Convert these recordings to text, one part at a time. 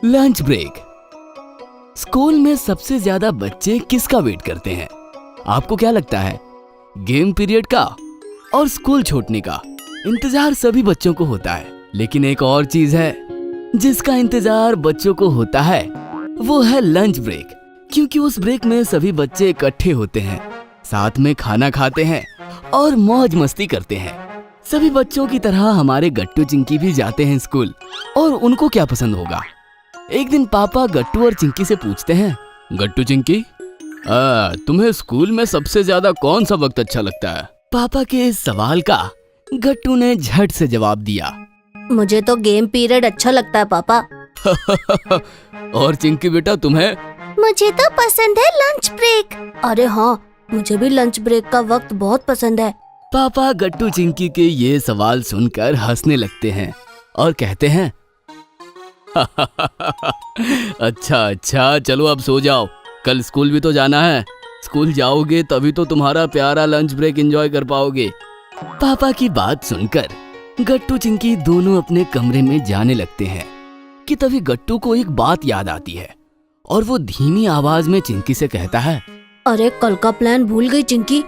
Lunch break. School में सबसे ज्यादा बच्चे किसका वेट करते हैं? आपको क्या लगता है? गेम पीरियड का और स्कूल छूटने का इंतजार सभी बच्चों को होता है। लेकिन एक और चीज है जिसका इंतजार बच्चों को होता है, वो है लंच ब्रेक। क्योंकि उस ब्रेक में सभी बच्चे इकट्ठे होते हैं, साथ में खाना खाते हैं और मौज मस्ती करते हैं। सभी बच्चों की तरह हमारे गट्टू चिंकी भी जाते हैं स्कूल। और उनको क्या पसंद होगा? एक दिन पापा गट्टू और चिंकी से पूछते हैं, गट्टू चिंकी, तुम्हें स्कूल में सबसे ज्यादा कौन सा वक्त अच्छा लगता है? पापा के इस सवाल का गट्टू ने झट से जवाब दिया, मुझे तो गेम पीरियड अच्छा लगता है पापा। और चिंकी बेटा तुम्हें? मुझे तो पसंद है लंच ब्रेक। अरे हाँ, मुझे भी लंच ब्रेक का वक्त बहुत पसंद है। पापा गट्टू चिंकी के ये सवाल सुनकर हंसने लगते हैं और कहते हैं, अच्छा चलो अब सो जाओ, कल स्कूल भी तो जाना है। स्कूल जाओगे तभी तो तुम्हारा प्यारा लंच ब्रेक एंजॉय कर पाओगे। पापा की बात सुनकर गट्टू चिंकी दोनों अपने कमरे में जाने लगते हैं कि तभी गट्टू को एक बात याद आती है और वो धीमी आवाज में चिंकी से कहता है, अरे कल का प्लान भूल गई चिंकी,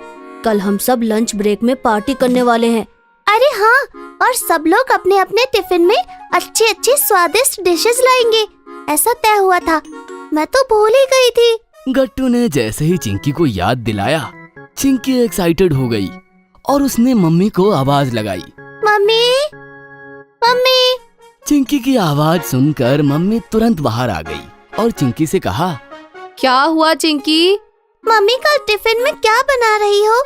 कल हम सब लंच ब्रेक में पार्टी करने वाले हैं। अरे हाँ, और सब लोग अपने अपने टिफिन में अच्छी अच्छी स्वादिष्ट डिशेस लाएंगे, ऐसा तय हुआ था। मैं तो भूल ही गई थी। गट्टू ने जैसे ही चिंकी को याद दिलाया, चिंकी एक्साइटेड हो गई और उसने मम्मी को आवाज लगाई, मम्मी मम्मी। चिंकी की आवाज सुनकर मम्मी तुरंत बाहर आ गई और चिंकी से कहा, क्या हुआ चिंकी? मम्मी कल टिफिन में क्या बना रही हो?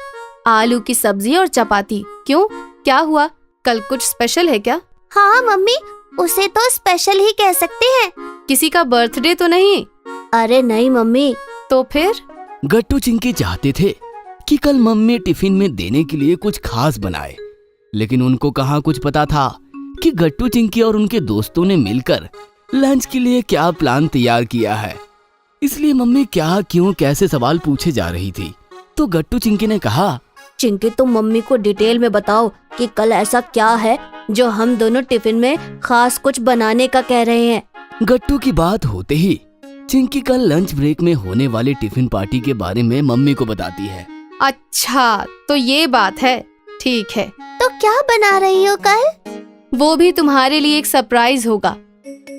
आलू की सब्जी और चपाती। क्यों, क्या हुआ? कल कुछ स्पेशल है क्या? हाँ मम्मी, उसे तो स्पेशल ही कह सकते हैं। किसी का बर्थडे तो नहीं? अरे नहीं मम्मी। तो फिर? गट्टू चिंकी चाहते थे कि कल मम्मी टिफिन में देने के लिए कुछ खास बनाए, लेकिन उनको कहाँ कुछ पता था कि गट्टू चिंकी और उनके दोस्तों ने मिलकर लंच के लिए क्या प्लान तैयार किया है। इसलिए मम्मी क्या क्यों कैसे सवाल पूछे जा रही थी। तो गट्टू चिंकी ने कहा, चिंकी तुम मम्मी को डिटेल में बताओ कि कल ऐसा क्या है जो हम दोनों टिफिन में खास कुछ बनाने का कह रहे हैं। गट्टू की बात होते ही चिंकी कल लंच ब्रेक में होने वाली टिफिन पार्टी के बारे में मम्मी को बताती है। अच्छा तो ये बात है, ठीक है। तो क्या बना रही हो कल? वो भी तुम्हारे लिए एक सरप्राइज होगा।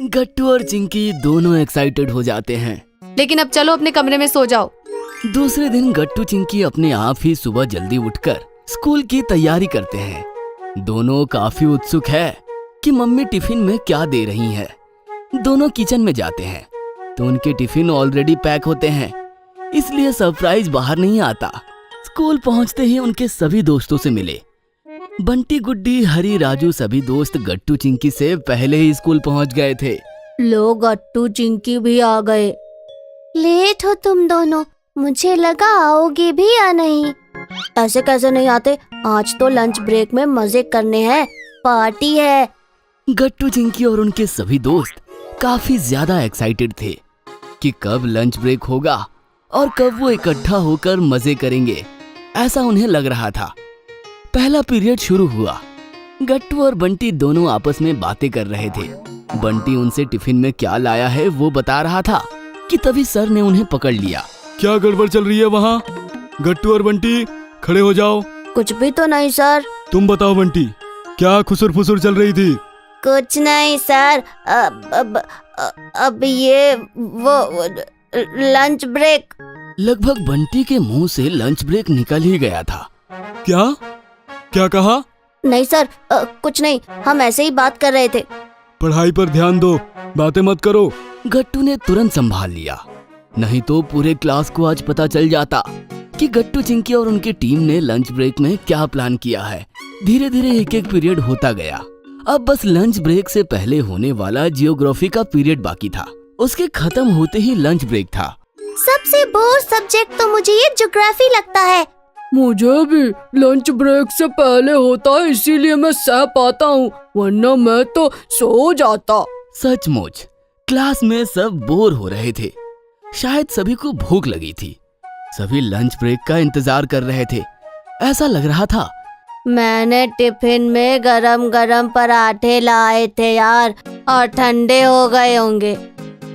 गट्टू और चिंकी दोनों एक्साइटेड हो जाते हैं। लेकिन अब चलो अपने कमरे में सो जाओ। दूसरे दिन गट्टू चिंकी अपने आप ही सुबह जल्दी उठकर स्कूल की तैयारी करते हैं। दोनों काफी उत्सुक है कि मम्मी टिफिन में क्या दे रही है। दोनों किचन में जाते हैं तो उनके टिफिन ऑलरेडी पैक होते हैं, इसलिए सरप्राइज बाहर नहीं आता। स्कूल पहुंचते ही उनके सभी दोस्तों से मिले। बंटी, गुड्डी, हरी, राजू सभी दोस्त गट्टू चिंकी से पहले ही स्कूल पहुंच गए थे। लो गट्टू चिंकी भी आ गए। लेट हो तुम दोनों, मुझे लगा आओगे भी या नहीं। ऐसे कैसे नहीं आते, आज तो लंच ब्रेक में मजे करने हैं, पार्टी है। गट्टू चिंकी और उनके सभी दोस्त काफी ज्यादा एक्साइटेड थे कि कब लंच ब्रेक होगा और कब वो इकट्ठा होकर मजे करेंगे, ऐसा उन्हें लग रहा था। पहला पीरियड शुरू हुआ। गट्टू और बंटी दोनों आपस में बातें कर रहे थे। बंटी उनसे टिफिन में क्या लाया है वो बता रहा था कि तभी सर ने उन्हें पकड़ लिया। क्या गड़बड़ चल रही है वहाँ? गट्टू और बंटी खड़े हो जाओ। कुछ भी तो नहीं सर। तुम बताओ बंटी, क्या खुसुर फुसुर चल रही थी? कुछ नहीं सर, अब ये वो लंच ब्रेक। लगभग बंटी के मुंह से लंच ब्रेक निकल ही गया था। क्या कहा? नहीं सर, कुछ नहीं, हम ऐसे ही बात कर रहे थे। पढ़ाई पर ध्यान दो, बातें मत करो। गट्टू ने तुरंत संभाल लिया, नहीं तो पूरे क्लास को आज पता चल जाता कि गट्टू चिंकी और उनकी टीम ने लंच ब्रेक में क्या प्लान किया है। धीरे धीरे एक एक पीरियड होता गया। अब बस लंच ब्रेक से पहले होने वाला जियोग्राफी का पीरियड बाकी था। उसके खत्म होते ही लंच ब्रेक था। सबसे बोर सब्जेक्ट तो मुझे ये ज्योग्राफी लगता है। मुझे भी लंच ब्रेक से पहले होता है, इसीलिए मैं सह पाता हूँ, वरना मैं तो सो जाता। सचमुच क्लास में सब बोर हो रहे थे। शायद सभी को भूख लगी थी। सभी लंच ब्रेक का इंतजार कर रहे थे। ऐसा लग रहा था मैंने टिफिन में गरम गरम पराठे लाए थे यार, और ठंडे हो गए होंगे।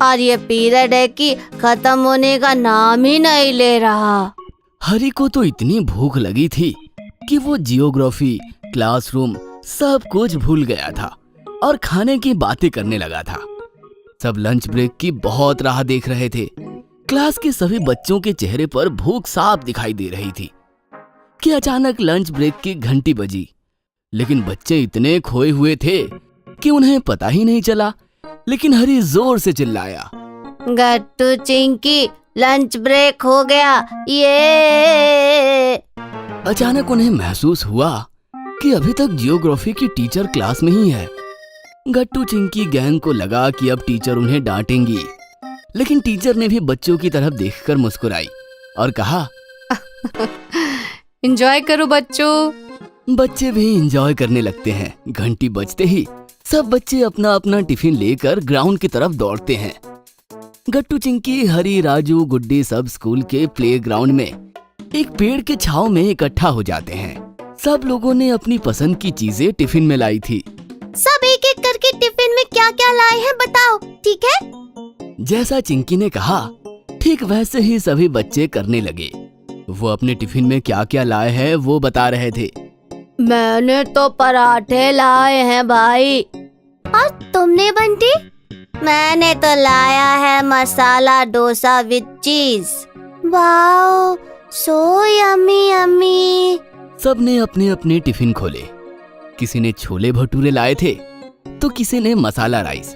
और ये पीरियड है कि खत्म होने का नाम ही नहीं ले रहा। हरी को तो इतनी भूख लगी थी कि वो जियोग्राफी, क्लासरूम सब कुछ भूल गया था और खाने की बातें करने लगा था। सब लंच ब्रेक की बहुत राह देख रहे थे। क्लास के सभी बच्चों के चेहरे पर भूख साफ दिखाई दे रही थी कि अचानक लंच ब्रेक की घंटी बजी। लेकिन बच्चे इतने खोए हुए थे कि उन्हें पता ही नहीं चला। लेकिन हरी जोर से चिल्लाया, गट्टू चिंकी, लंच ब्रेक हो गया, ये। अचानक उन्हें महसूस हुआ कि अभी तक जियोग्राफी की टीचर क्लास में ही है। गट्टू चिंकी गैंग को लगा कि अब टीचर उन्हें डांटेंगी, लेकिन टीचर ने भी बच्चों की तरफ देखकर मुस्कुराई और कहा, एंजॉय करो बच्चों। बच्चे भी एंजॉय करने लगते हैं। घंटी बजते ही सब बच्चे अपना अपना टिफिन लेकर ग्राउंड की तरफ दौड़ते हैं। गट्टू चिंकी, हरी, राजू, गुड्डी सब स्कूल के प्लेग्राउंड में एक पेड़ के छांव में इकट्ठा हो जाते हैं। सब लोगों ने अपनी पसंद की चीजें टिफिन में लाई थी। सब एक एक करके टिफिन में क्या क्या लाए हैं बताओ, ठीक है? जैसा चिंकी ने कहा ठीक वैसे ही सभी बच्चे करने लगे। वो अपने टिफिन में क्या क्या लाए हैं वो बता रहे थे। मैंने तो पराठे लाए हैं भाई। और तुमने बंटी? मैंने तो लाया है मसाला डोसा विद चीज। Wow, so yummy yummy. सब ने अपने अपने टिफिन खोले। किसी ने छोले भटूरे लाए थे तो किसी ने मसाला राइस।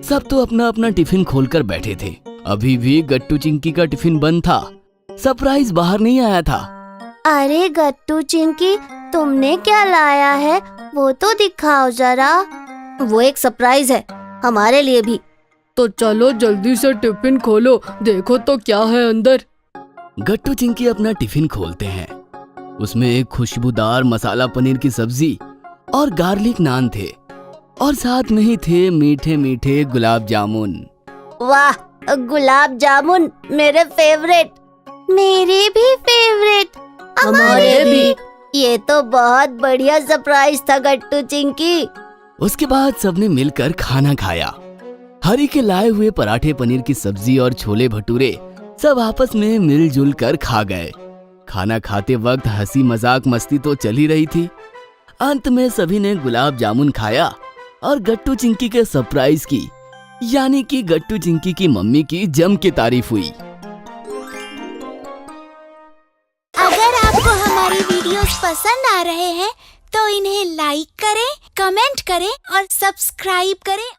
सब तो अपना अपना टिफिन खोलकर बैठे थे। अभी भी गट्टू चिंकी का टिफिन बंद था। सरप्राइज बाहर नहीं आया था। अरे गट्टू चिंकी, तुमने क्या लाया है वो तो दिखाओ जरा। वो एक सरप्राइज है हमारे लिए भी। तो चलो जल्दी से टिफिन खोलो, देखो तो क्या है अंदर। गट्टू चिंकी अपना टिफिन खोलते हैं। उसमें एक खुशबूदार मसाला पनीर की सब्जी और गार्लिक नान थे और साथ में ही थे मीठे मीठे गुलाब जामुन। वाह, गुलाब जामुन मेरे फेवरेट। मेरे भी फेवरेट। हमारे भी। ये तो बहुत बढ़िया सरप्राइज था गट्टू चिंकी। उसके बाद सबने मिलकर खाना खाया। हरी के लाए हुए पराठे, पनीर की सब्जी और छोले भटूरे सब आपस में मिलजुल कर खा गए। खाना खाते वक्त हंसी मजाक मस्ती तो चल ही रही थी। अंत में सभी ने गुलाब जामुन खाया और गट्टू चिंकी के सरप्राइज की, यानी कि गट्टू चिंकी की मम्मी की जम के तारीफ हुई। अगर आपको हमारी वीडियोस पसंद आ रहे हैं तो इन्हें लाइक करें, कमेंट करें और सब्सक्राइब करें